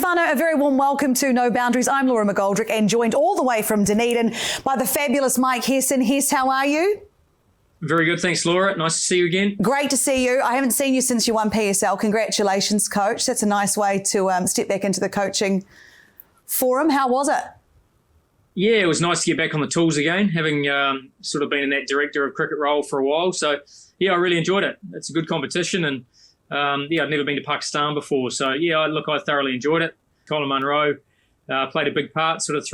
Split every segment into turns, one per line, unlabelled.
Stefano, a very warm welcome to No Boundaries. I'm Laura McGoldrick and joined all the way from Dunedin by the fabulous Mike Hesson. Hess, how are you?
Very good, thanks, Laura. Nice to see you again.
Great to see you. I haven't seen you since you won PSL. Congratulations, coach. That's a nice way to step back into the coaching forum. How was it?
Yeah, it was nice to get back on the tools again, having sort of been in that director of cricket role for a while. So, yeah, I really enjoyed it. It's a good competition and, I'd never been to Pakistan before. So, yeah, I thoroughly enjoyed it. Colin Munro played a big part sort of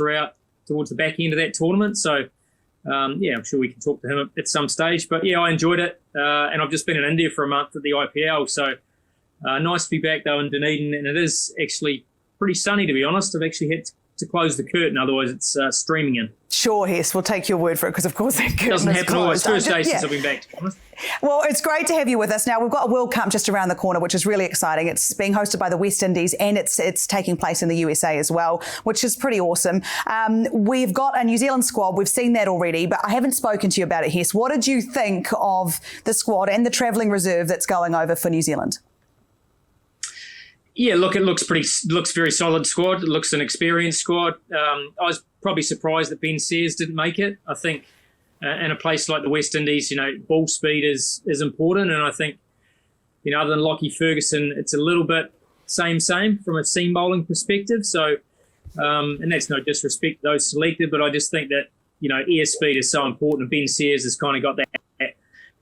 towards the back end of that tournament. So, I'm sure we can talk to him at some stage. But, yeah, I enjoyed it. And I've just been in India for a month at the IPL. So, nice to be back, though, in Dunedin. And it is actually pretty sunny, to be honest. I've actually had to close the curtain, otherwise it's streaming in.
Sure, Hess, we'll take your word for it because, of course, that curtain
doesn't
is
happen always.
closed.
First day since I've been back, to be honest.
Well, it's great to have you with us. Now, we've got a World Cup just around the corner, which is really exciting. It's being hosted by the West Indies and it's taking place in the USA as well, which is pretty awesome. We've got a New Zealand squad. We've seen that already, but I haven't spoken to you about it, Hess. What did you think of the squad and the travelling reserve that's going over for New Zealand?
Yeah, look, it looks very solid squad. It looks an experienced squad. I was probably surprised that Ben Sears didn't make it. I think in a place like the West Indies, ball speed is important. And I think, other than Lockie Ferguson, it's a little bit same from a seam bowling perspective. So, and that's no disrespect to those selected, but I just think that, air speed is so important. And Ben Sears has kind of got that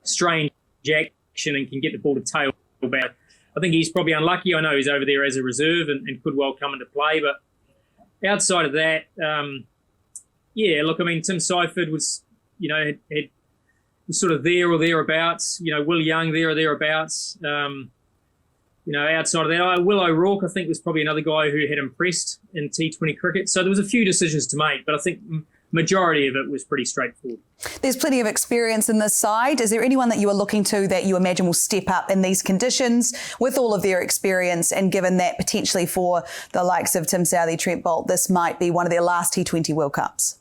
strange action and can get the ball to tail back. I think he's probably unlucky. I know he's over there as a reserve and could well come into play. But outside of that, Tim Seifert was, was sort of there or thereabouts. Will Young there or thereabouts. Outside of that, Will O'Rourke, I think, was probably another guy who had impressed in T20 cricket. So there was a few decisions to make, but I think majority of it was pretty straightforward.
There's plenty of experience in this side. Is there anyone that you are looking to that you imagine will step up in these conditions with all of their experience, and given that potentially for the likes of Tim Southee, Trent Boult, this might be one of their last T20 World Cups?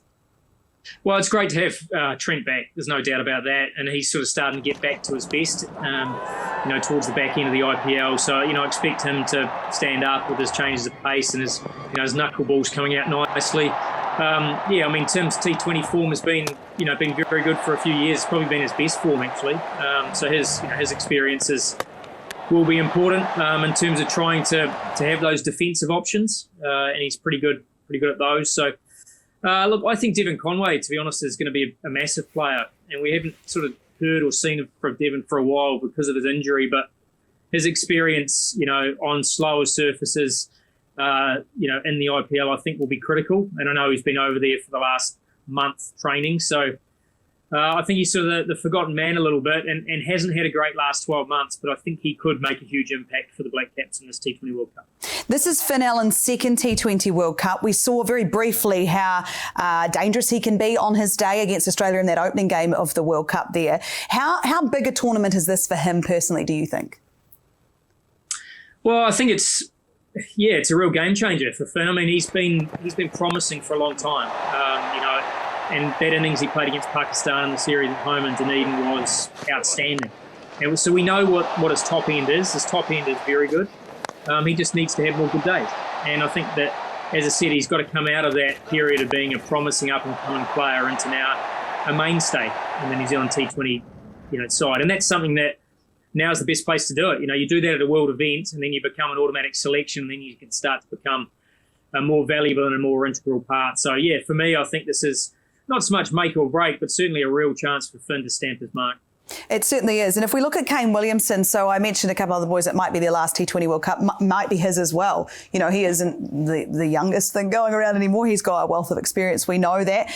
Well, it's great to have Trent back. There's no doubt about that. And he's sort of starting to get back to his best, towards the back end of the IPL. So, I expect him to stand up with his changes of pace and his knuckleballs coming out nicely. Tim's T20 form has been very good for a few years. It's probably been his best form, actually. So his experiences will be important in terms of trying to have those defensive options, and he's pretty good at those. So, I think Devon Conway, to be honest, is going to be a massive player, and we haven't sort of heard or seen from Devon for a while because of his injury, but his experience, on slower surfaces, in the IPL, I think will be critical. And I know he's been over there for the last month training. So I think he's sort of the forgotten man a little bit and hasn't had a great last 12 months, but I think he could make a huge impact for the Black Caps in this T20 World Cup. This
is Finn Allen's second T20 World Cup. We saw very briefly how dangerous he can be on his day against Australia in that opening game of the World Cup there. How big a tournament is this for him personally, do you think?
Well, I think it's a real game changer for Finn. I mean, he's been promising for a long time, and that innings he played against Pakistan in the series at home in Dunedin was outstanding. And so we know what his top end is. His top end is very good. He just needs to have more good days. And I think that, as I said, he's got to come out of that period of being a promising up-and-coming player into now a mainstay in the New Zealand T20 side. And that's something that now is the best place to do it. You do that at a world event and then you become an automatic selection, and then you can start to become a more valuable and a more integral part. So, yeah, for me, I think this is not so much make or break, but certainly a real chance for Finn to stamp his mark.
It certainly is. And if we look at Kane Williamson, so I mentioned a couple of other boys that might be their last T20 World Cup, might be his as well. He isn't the youngest thing going around anymore. He's got a wealth of experience. We know that.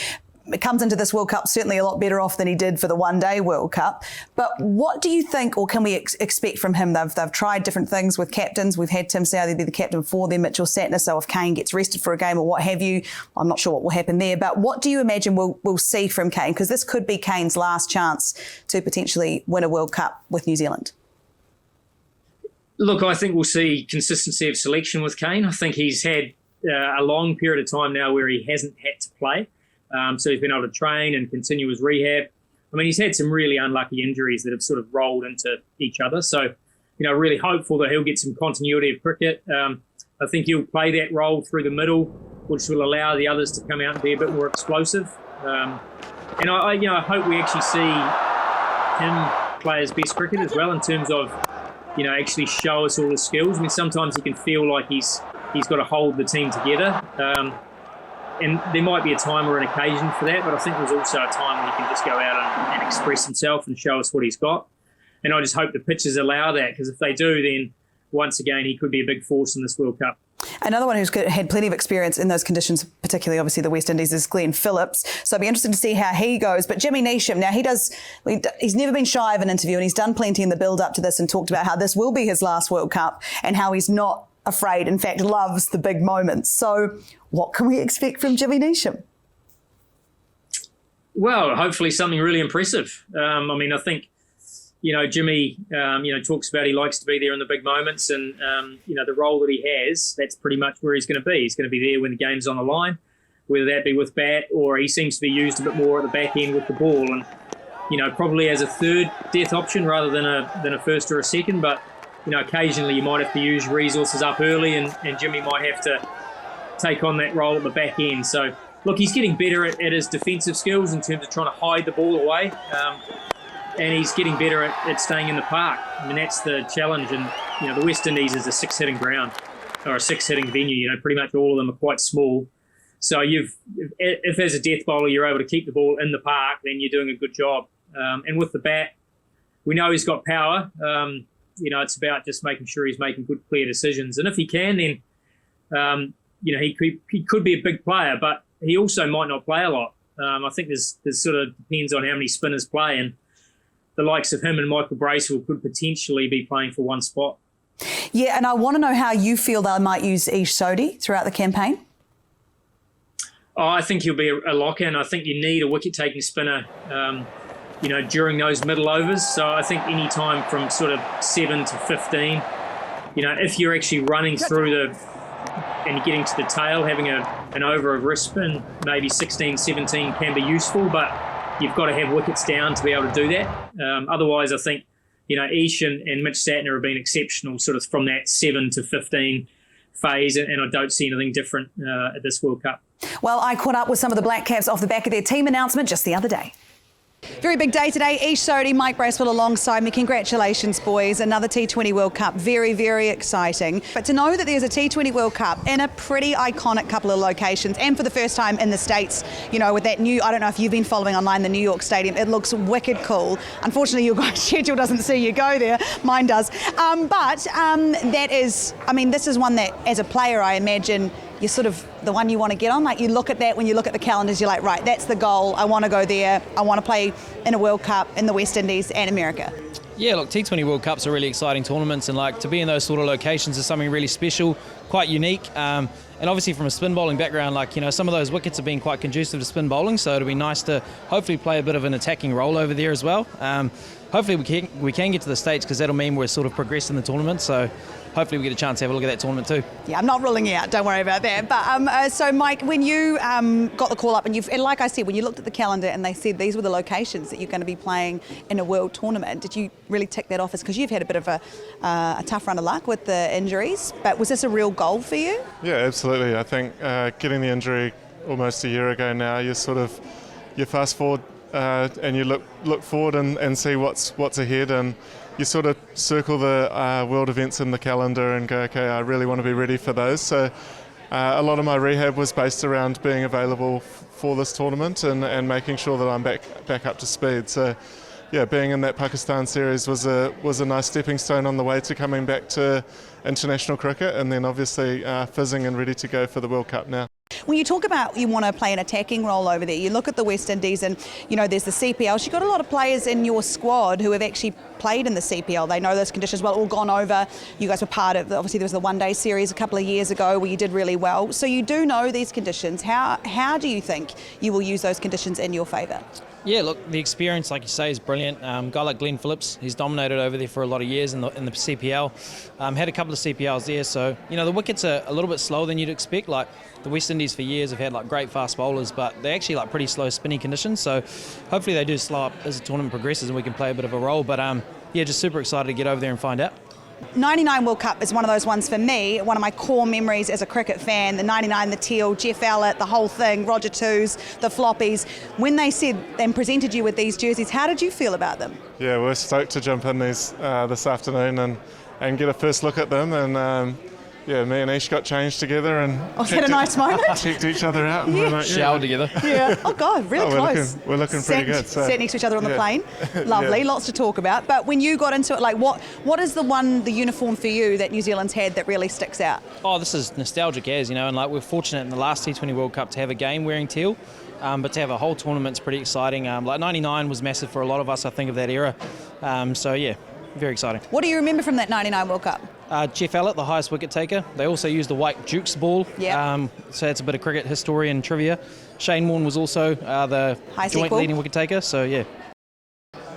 It comes into this World Cup certainly a lot better off than he did for the one-day World Cup. But what do you think, or can we expect from him? They've tried different things with captains. We've had Tim Southee be the captain for them, Mitchell Santner. So if Kane gets rested for a game or what have you, I'm not sure what will happen there. But what do you imagine we'll see from Kane? Because this could be Kane's last chance to potentially win a World Cup with New Zealand.
Look, I think we'll see consistency of selection with Kane. I think he's had a long period of time now where he hasn't had to play. So he's been able to train and continue his rehab. I mean, he's had some really unlucky injuries that have sort of rolled into each other. So, really hopeful that he'll get some continuity of cricket. I think he'll play that role through the middle, which will allow the others to come out and be a bit more explosive. And I hope we actually see him play his best cricket as well, in terms of, actually show us all his skills. I mean, sometimes he can feel like he's got to hold the team together. And there might be a time or an occasion for that, but I think there's also a time when he can just go out and express himself and show us what he's got. And I just hope the pitches allow that, because if they do, then once again, he could be a big force in this World Cup.
Another one who's had plenty of experience in those conditions, particularly obviously the West Indies, is Glenn Phillips. So I'd be interested to see how he goes. But Jimmy Neesham, now he's never been shy of an interview, and he's done plenty in the build up to this and talked about how this will be his last World Cup and how he's not afraid, in fact, loves the big moments. So what can we expect from Jimmy Neesham?
Well, hopefully something really impressive. I think, Jimmy, talks about he likes to be there in the big moments, and, the role that he has, that's pretty much where he's going to be. He's going to be there when the game's on the line, whether that be with bat, or he seems to be used a bit more at the back end with the ball, and, probably as a third death option rather than a first or a second. But, occasionally you might have to use resources up early, and Jimmy might have to take on that role at the back end. So, look, he's getting better at his defensive skills in terms of trying to hide the ball away. And he's getting better at staying in the park. I mean, that's the challenge. And, the West Indies is a six-hitting ground, or a six-hitting venue. Pretty much all of them are quite small. So if as a death bowler you're able to keep the ball in the park, then you're doing a good job. And with the bat, we know he's got power. It's about just making sure he's making good, clear decisions. And if he can, then, he could be a big player, but he also might not play a lot. I think there's sort of depends on how many spinners play, and the likes of him and Michael Bracewell could potentially be playing for one spot.
Yeah, and I want to know how you feel they might use Ish Sodhi throughout the campaign.
Oh, I think he'll be a lock-in. I think you need a wicket-taking spinner, during those middle overs. So I think any time from sort of 7 to 15, if you're actually running through and getting to the tail, having an over of wrist spin, maybe 16, 17 can be useful, but you've got to have wickets down to be able to do that. Otherwise, I think, Ish and Mitch Satner have been exceptional sort of from that 7 to 15 phase, and I don't see anything different at this World Cup. Well, I caught up with some of the Black Caps off the back of their team announcement just the other day. Very big day today. Ish Sodhi, Mike Bracewell alongside me. Congratulations, boys. Another T20 World Cup. Very, very exciting. But to know that there's a T20 World Cup in a pretty iconic couple of locations, and for the first time in the States, with that new, I don't know if you've been following online, the New York Stadium, it looks wicked cool. Unfortunately, your guys' schedule doesn't see you go there. Mine does. But that is, this is one that, as a player, I imagine, you're sort of the one you want to get on. Like, you look at that when you look at the calendars, you're like, right, that's the goal. I want to go there. I want to play in a World Cup in the West Indies and America.
Yeah, look, T20 World Cups are really exciting tournaments, and to be in those sort of locations is something really special, quite unique. And obviously from a spin bowling background, some of those wickets have been quite conducive to spin bowling, so it'll be nice to hopefully play a bit of an attacking role over there as well. Hopefully we can get to the States, because that'll mean we're sort of progressing the tournament, so hopefully we get a chance to have a look at that tournament too. Yeah, I'm not ruling it out, don't worry about that. But so Mike, when you got the call up, and like I said, when you looked at the calendar and they said these were the locations that you're going to be playing in a world tournament, did you really tick that off? Because you've had a bit of a tough run of luck with the injuries, but was this a real goal for you? Yeah, absolutely. I think getting the injury almost a year ago now, you fast forward and you look forward and see what's ahead, and you sort of circle the world events in the calendar and go, okay, I really want to be ready for those. So a lot of my rehab was based around being available for this tournament and making sure that I'm back up to speed. So yeah, being in that Pakistan series was a nice stepping stone on the way to coming back to international cricket, and then obviously fizzing and ready to go for the World Cup now. When you talk about you want to play an attacking role over there, you look at the West Indies and, there's the CPL. You've got a lot of players in your squad who have actually played in the CPL. They know those conditions well, all gone over. You guys were part of, obviously there was the one-day series a couple of years ago where you did really well. So you do know these conditions. How do you think you will use those conditions in your favour? Yeah, look, the experience, like you say, is brilliant. A guy like Glenn Phillips, he's dominated over there for a lot of years in the CPL. Had a couple of CPLs there, so the wickets are a little bit slower than you'd expect. Like the West Indies for years have had great fast bowlers, but they're actually pretty slow spinny conditions. So hopefully they do slow up as the tournament progresses and we can play a bit of a role. But just super excited to get over there and find out.
'99 World Cup is one of those ones for me, one of my core memories as a cricket fan, the '99, the teal, Jeff Ellett, the whole thing, Roger Twos, the floppies. When they said and presented you with these jerseys, how did you feel about them?
Yeah, we're stoked to jump in these this afternoon and get a first look at them. And yeah, me and Ish got changed together and
Was that a nice moment?
checked each other out. And
Yeah.
we're like,
Showered together.
Yeah. Oh God, really close.
We're looking pretty good. So.
Sat next to each other on the
Yeah.
plane. Lovely,
Yeah.
lots to talk about. But when you got into it, like what is the uniform for you that New Zealand's had that really sticks out?
Oh, this is nostalgic as, and like we're fortunate in the last T20 World Cup to have a game wearing teal, but to have a whole tournament's pretty exciting. Like 99 was massive for a lot of us, I think, of that era. So yeah, very exciting.
What do you remember from that '99 World Cup?
Jeff Ellett, the highest wicket taker. They also used the white Duke's ball.
Yeah.
So that's a bit of cricket history and trivia. Shane Warne was also the
High
joint
sequel.
leading wicket taker. So yeah.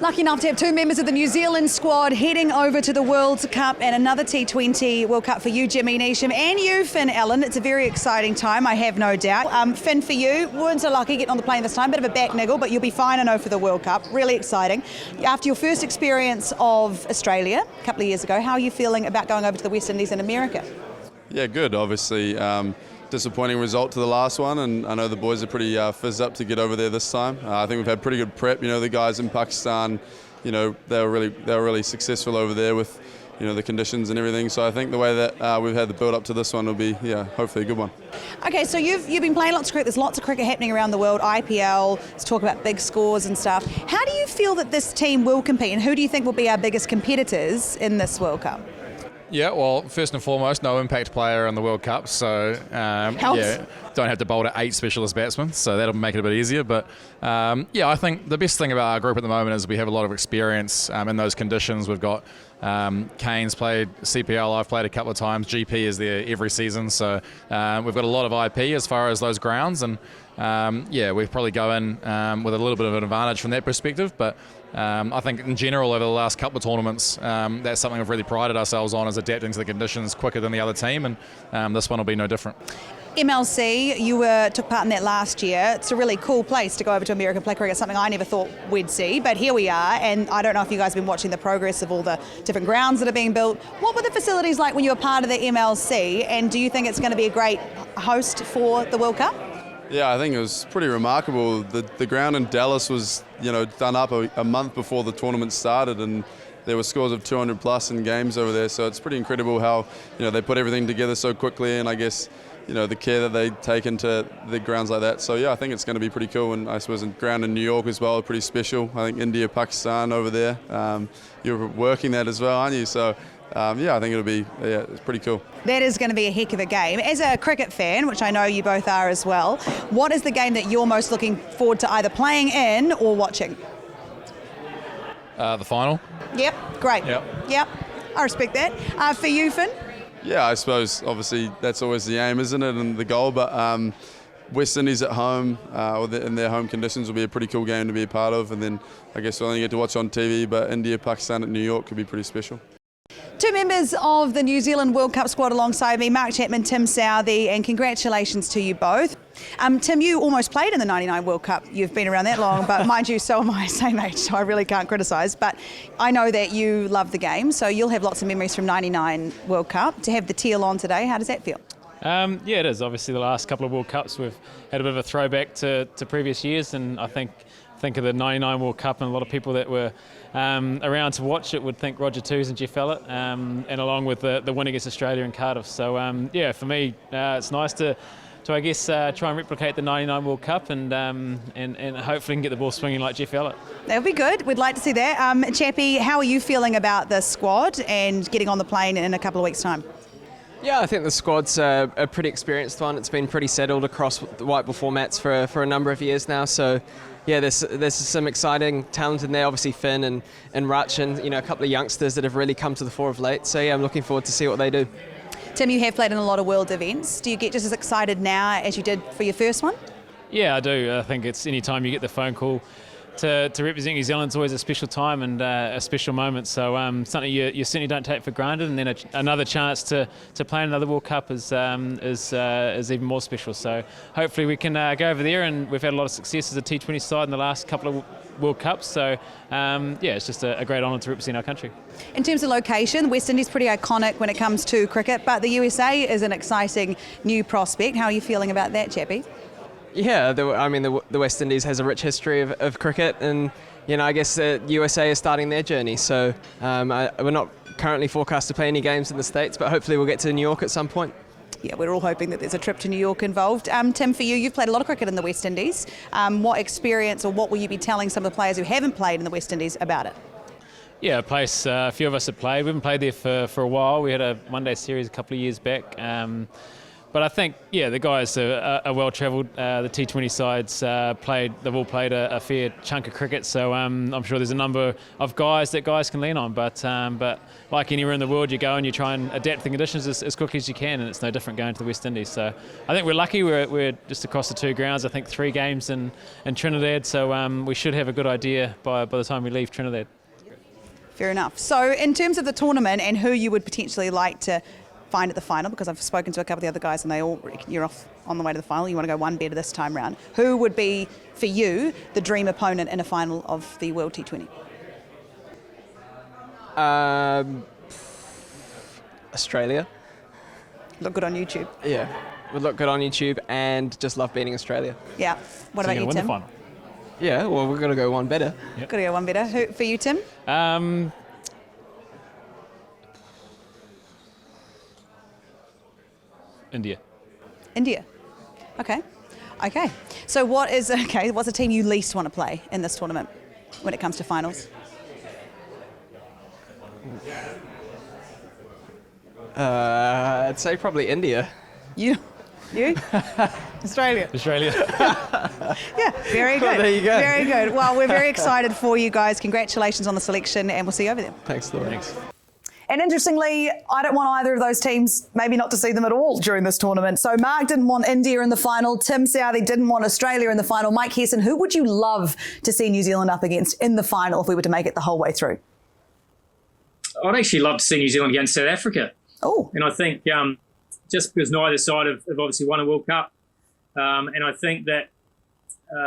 Lucky enough to have two members of the New Zealand squad heading over to the World Cup and another T20 World Cup for you, Jimmy Neesham, and you, Finn Allen. It's a very exciting time, I have no doubt. Finn, for you, weren't so lucky getting on the plane this time, bit of a back niggle, but you'll be fine, I know, for the World Cup. Really exciting. After your first experience of Australia a couple of years ago, how are you feeling about going over to the West Indies in America?
Yeah, good. Obviously, disappointing result to the last one, and I know the boys are pretty fizzed up to get over there this time. I think we've had pretty good prep. The guys in Pakistan, they were really successful over there with, the conditions and everything. So I think the way that we've had the build up to this one will be, hopefully a good one.
Okay, so you've been playing lots of cricket. There's lots of cricket happening around the world. IPL. Let's talk about big scores and stuff. How do you feel that this team will compete, and who do you think will be our biggest competitors in this World Cup?
Yeah, well, first and foremost, no impact player in the World Cup, so don't have to bowl to 8 specialist batsmen, so that'll make it a bit easier. But I think the best thing about our group at the moment is we have a lot of experience in those conditions. We've got Kane's played CPL, I've played a couple of times. GP is there every season, so we've got a lot of IP as far as those grounds, and we probably go in with a little bit of an advantage from that perspective. But I think in general over the last couple of tournaments, that's something we've really prided ourselves on, is adapting to the conditions quicker than the other team, and this one will be no different.
MLC, you took part in that last year. It's a really cool place to go over to America and play cricket, something I never thought we'd see, but here we are, and I don't know if you guys have been watching the progress of all the different grounds that are being built. What were the facilities like when you were part of the MLC, and do you think it's going to be a great host for the World Cup?
Yeah, I think it was pretty remarkable. The ground in Dallas was, done up a month before the tournament started, and there were scores of 200 plus in games over there. So it's pretty incredible how, they put everything together so quickly, and I guess, the care that they take into the grounds like that. So yeah, I think it's going to be pretty cool. And I suppose the ground in New York as well, pretty special. I think India, Pakistan over there. You're working that as well, aren't you? So I think it'll be, it's pretty cool.
That is going to be a heck of a game. As a cricket fan, which I know you both are as well, what is the game that you're most looking forward to either playing in or watching?
The final.
Yep, great.
Yep.
I respect that. For you, Finn?
Yeah, I suppose obviously that's always the aim, isn't it, and the goal. But West Indies at home in their home conditions will be a pretty cool game to be a part of. And then I guess we'll only get to watch on TV, but India, Pakistan at New York could be pretty special.
Two members of the New Zealand World Cup squad alongside me, Mark Chapman, Tim Southey, and congratulations to you both. Tim, you almost played in the '99 World Cup. You've been around that long, but mind you, so am I, same age, so I really can't criticise. But I know that you love the game, so you'll have lots of memories from '99 World Cup. To have the teal on today, how does that feel?
Yeah, it is. Obviously, the last couple of World Cups, we've had a bit of a throwback to previous years, and I think of the '99 World Cup, and a lot of people that were around to watch it would think Roger Twos and Jeff Ellett, and along with the win against Australia in Cardiff. So for me, it's nice to I guess try and replicate the '99 World Cup, and hopefully can get the ball swinging like Jeff Ellett.
That'll be good. We'd like to see that. Chappie, how are you feeling about the squad and getting on the plane in a couple of weeks' time?
Yeah, I think the squad's a pretty experienced one. It's been pretty settled across the white ball formats for a number of years now. So, yeah, there's some exciting talent in there. Obviously, Finn and Rutch, and a couple of youngsters that have really come to the fore of late. So, yeah, I'm looking forward to see what they do.
Tim, you have played in a lot of world events. Do you get just as excited now as you did for your first one?
Yeah, I do. I think it's any time you get the phone call to represent New Zealand is always a special time and a special moment. So something you certainly don't take for granted. And then another chance to play in another World Cup is even more special. So hopefully we can go over there, and we've had a lot of success as a T20 side in the last couple of World Cups. So it's just a great honour to represent our country.
In terms of location, West Indies pretty iconic when it comes to cricket, but the USA is an exciting new prospect. How are you feeling about that, Chappie?
Yeah, the West Indies has a rich history of cricket, and I guess USA is starting their journey. So we're not currently forecast to play any games in the States, but hopefully we'll get to New York at some point.
Yeah, we're all hoping that there's a trip to New York involved. Tim, for you, you've played a lot of cricket in the West Indies. What experience, or what will you be telling some of the players who haven't played in the West Indies about it?
Yeah, a place a few of us have played. We haven't played there for a while. We had a one-day series a couple of years back. But I think, the guys are well travelled. The T20 sides they've all played a fair chunk of cricket, so I'm sure there's a number of guys can lean on. But like anywhere in the world, you go and you try and adapt the conditions as quickly as you can, and it's no different going to the West Indies. So I think we're lucky. We're just across the two grounds. I think 3 games in Trinidad, so we should have a good idea by the time we leave Trinidad.
Fair enough. So in terms of the tournament and who you would potentially like to find at the final, because I've spoken to a couple of the other guys and they all reckon you're off on the way to the final, you want to go one better this time round. Who would be, for you, the dream opponent in a final of the World T20?
Australia.
Look good on YouTube.
Yeah, would look good on YouTube, and just love beating Australia.
Yeah. What about you,
Win
Tim?
the final.
Yeah, well, we're going to go one better.
Yep.
Got to go one better. Who, for you, Tim?
India.
India. Okay. So what's a team you least want to play in this tournament when it comes to finals?
I'd say probably India.
You? Australia. Yeah, very good.
Well, there you go.
Very good. Well, we're very excited for you guys. Congratulations on the selection, and we'll see you over there.
Thanks, Laura.
Thanks.
And interestingly, I don't want either of those teams, maybe not to see them at all during this tournament. So Mark didn't want India in the final. Tim Southey didn't want Australia in the final. Mike Hesson, who would you love to see New Zealand up against in the final if we were to make it the whole way through?
I'd actually love to see New Zealand against South Africa.
Oh.
And I think just because neither side have obviously won a World Cup, and I think that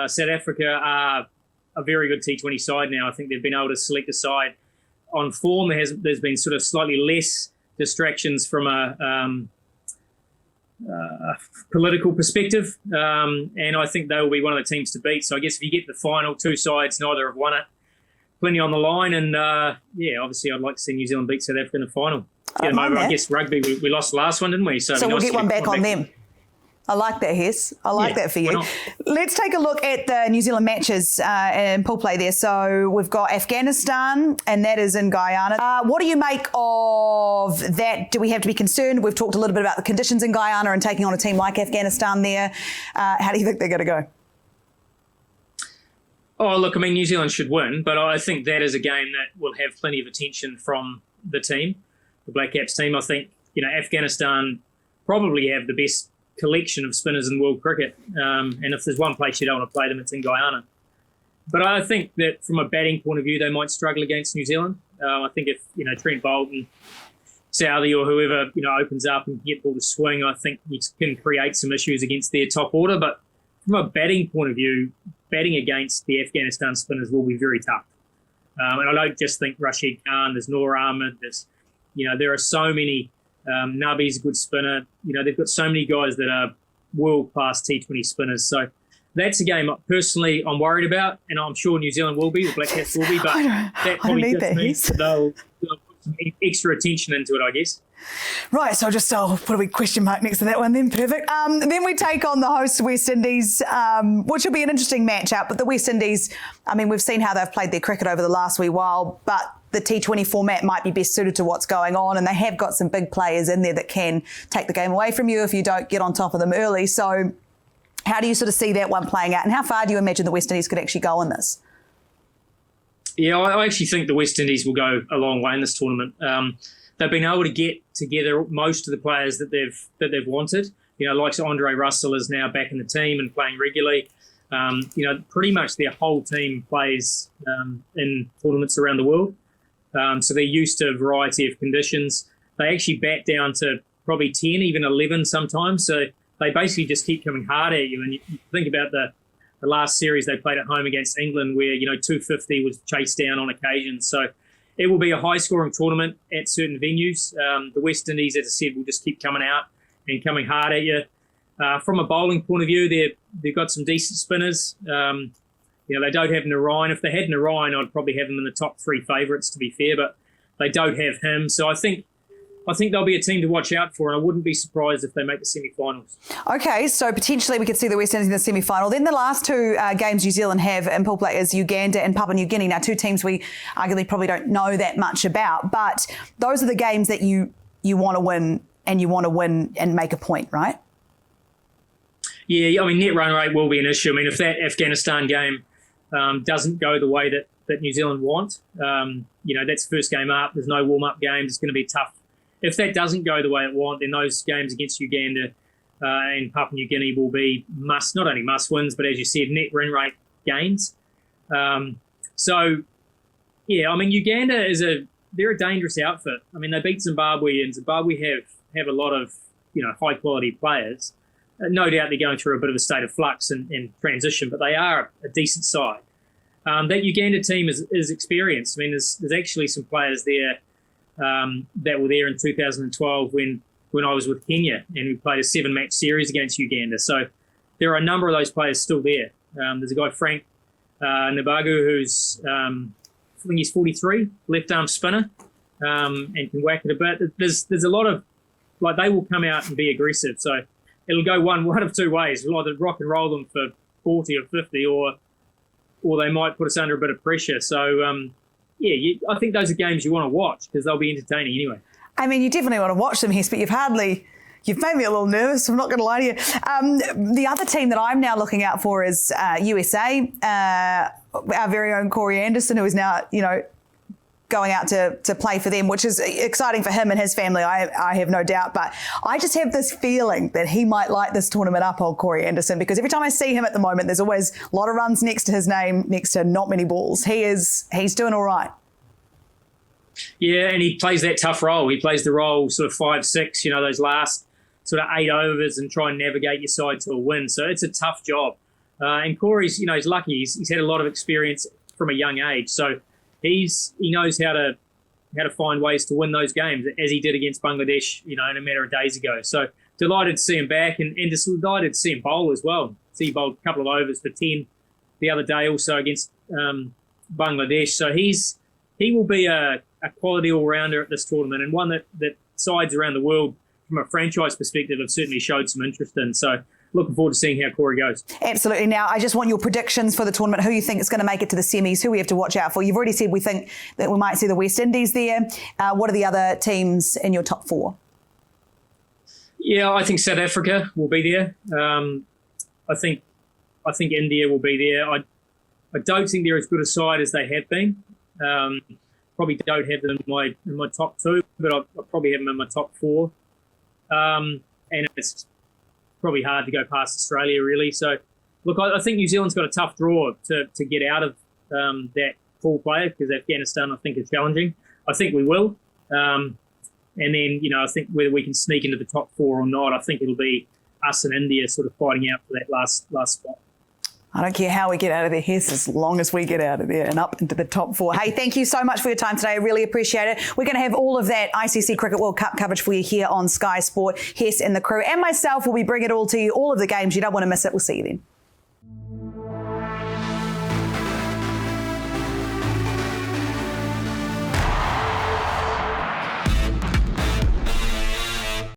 South Africa are a very good T20 side now. I think they've been able to select a side on form. There's been sort of slightly less distractions from a political perspective, and I think they will be one of the teams to beat. So I guess if you get the final, 2 sides, neither have won it, plenty on the line, and obviously I'd like to see New Zealand beat South Africa in the final. Get them over. I guess rugby, we lost the last one, didn't we?
So we'll get one back on them. I like that, Hess. I like that for you. Let's take a look at the New Zealand matches in pool play there. So we've got Afghanistan, and that is in Guyana. What do you make of that? Do we have to be concerned? We've talked a little bit about the conditions in Guyana and taking on a team like Afghanistan there. How do you think they're going to go?
Oh, look, I mean, New Zealand should win, but I think that is a game that will have plenty of attention from the team, the Black Caps team. I think, Afghanistan probably have the best collection of spinners in world cricket. And if there's one place you don't want to play them, it's in Guyana. But I think that from a batting point of view, they might struggle against New Zealand. I think if, Trent Boult and Southey or whoever, opens up and get the ball to swing, I think you can create some issues against their top order. But from a batting point of view, batting against the Afghanistan spinners will be very tough. And I don't just think Rashid Khan, there's Noor Ahmed, there are so many. Nabi's a good spinner. They've got so many guys that are world-class T20 spinners. So that's a game personally I'm worried about, and I'm sure New Zealand will be, the Black Caps will be, but that probably just means that they'll put some extra attention into it, I guess.
Right, so I'll put a big question mark next to that one then, perfect. Then we take on the host West Indies, which will be an interesting matchup. But the West Indies, we've seen how they've played their cricket over the last wee while, but the T20 format might be best suited to what's going on, and they have got some big players in there that can take the game away from you if you don't get on top of them early. So how do you sort of see that one playing out, and how far do you imagine the West Indies could actually go in this?
Yeah, I actually think the West Indies will go a long way in this tournament. They've been able to get together most of the players that they've wanted. Like Andre Russell is now back in the team and playing regularly. Pretty much their whole team plays in tournaments around the world. So they're used to a variety of conditions. They actually bat down to probably 10, even 11 sometimes. So they basically just keep coming hard at you. And you think about the last series they played at home against England where, 250 was chased down on occasion. So it will be a high-scoring tournament at certain venues. The West Indies, as I said, will just keep coming out and coming hard at you. From a bowling point of view, they've got some decent spinners. They don't have Narayan. If they had Narayan, I'd probably have them in the top 3 favourites, to be fair, but they don't have him. So I think they'll be a team to watch out for, and I wouldn't be surprised if they make the semi-finals.
Okay, so potentially we could see the West Indies in the semi-final. Then the last 2 games New Zealand have in pool play is Uganda and Papua New Guinea. Now, 2 teams we arguably probably don't know that much about, but those are the games that you want to win, and you want to win and make a point, right?
Yeah, I mean, net run rate will be an issue. I mean, if that Afghanistan game doesn't go the way that New Zealand want, that's first game up. There's no warm-up games. It's going to be tough. If that doesn't go the way it want, then those games against Uganda and Papua New Guinea will be not only must wins, but as you said, net run rate gains. Uganda they're a dangerous outfit. I mean, they beat Zimbabwe, and Zimbabwe have a lot of high quality players. No doubt they're going through a bit of a state of flux and transition, but they are a decent side. That Uganda team is experienced. I mean, there's actually some players there that were there in 2012 when I was with Kenya, and we played a 7-match series against Uganda. So there are a number of those players still there. There's a guy, Frank Nabagu, who's, I think he's 43, left-arm spinner, and can whack it a bit. There's a lot of, they will come out and be aggressive. So it'll go one of 2 ways. We'll either rock and roll them for 40 or 50, or they might put us under a bit of pressure. So, I think those are games you want to watch because they'll be entertaining anyway. I
mean, you definitely want to watch them, Hess, but you've made me a little nervous. I'm not going to lie to you. The other team that I'm now looking out for is USA. Our very own Corey Anderson, who is now, going out to play for them, which is exciting for him and his family, I have no doubt. But I just have this feeling that he might light this tournament up, old Corey Anderson, because every time I see him at the moment, there's always a lot of runs next to his name, next to not many balls. He's doing all right.
Yeah, and he plays that tough role. He plays the role sort of 5-6, those last sort of 8 overs, and try and navigate your side to a win. So it's a tough job. And Corey's, he's lucky. He's had a lot of experience from a young age. So he knows how to find ways to win those games, as he did against Bangladesh, in a matter of days ago. So delighted to see him back, and just delighted to see him bowl as well. See, he bowled a couple of overs for 10 the other day, also against Bangladesh. So he will be a quality all-rounder at this tournament, and one that sides around the world from a franchise perspective have certainly showed some interest in. So looking forward to seeing how Corey goes. Absolutely. Now, I just want your predictions for the tournament. Who you think is going to make it to the semis? Who we have to watch out for? You've already said we think that we might see the West Indies there. What are the other teams in your top 4? Yeah, I think South Africa will be there. I think India will be there. I don't think they're as good a side as they have been. Probably don't have them in my top 2, but I'll probably have them in my top 4. And it's probably hard to go past Australia, really. So, look, I think New Zealand's got a tough draw to get out of that pool play, because Afghanistan, I think, is challenging. I think we will. And then, I think whether we can sneak into the top 4 or not, I think it'll be us and India sort of fighting out for that last spot. I don't care how we get out of there, Hess, as long as we get out of there and up into the top 4. Hey, thank you so much for your time today. I really appreciate it. We're going to have all of that ICC Cricket World Cup coverage for you here on Sky Sport. Hess and the crew and myself will be bringing it all to you, all of the games. You don't want to miss it. We'll see you then.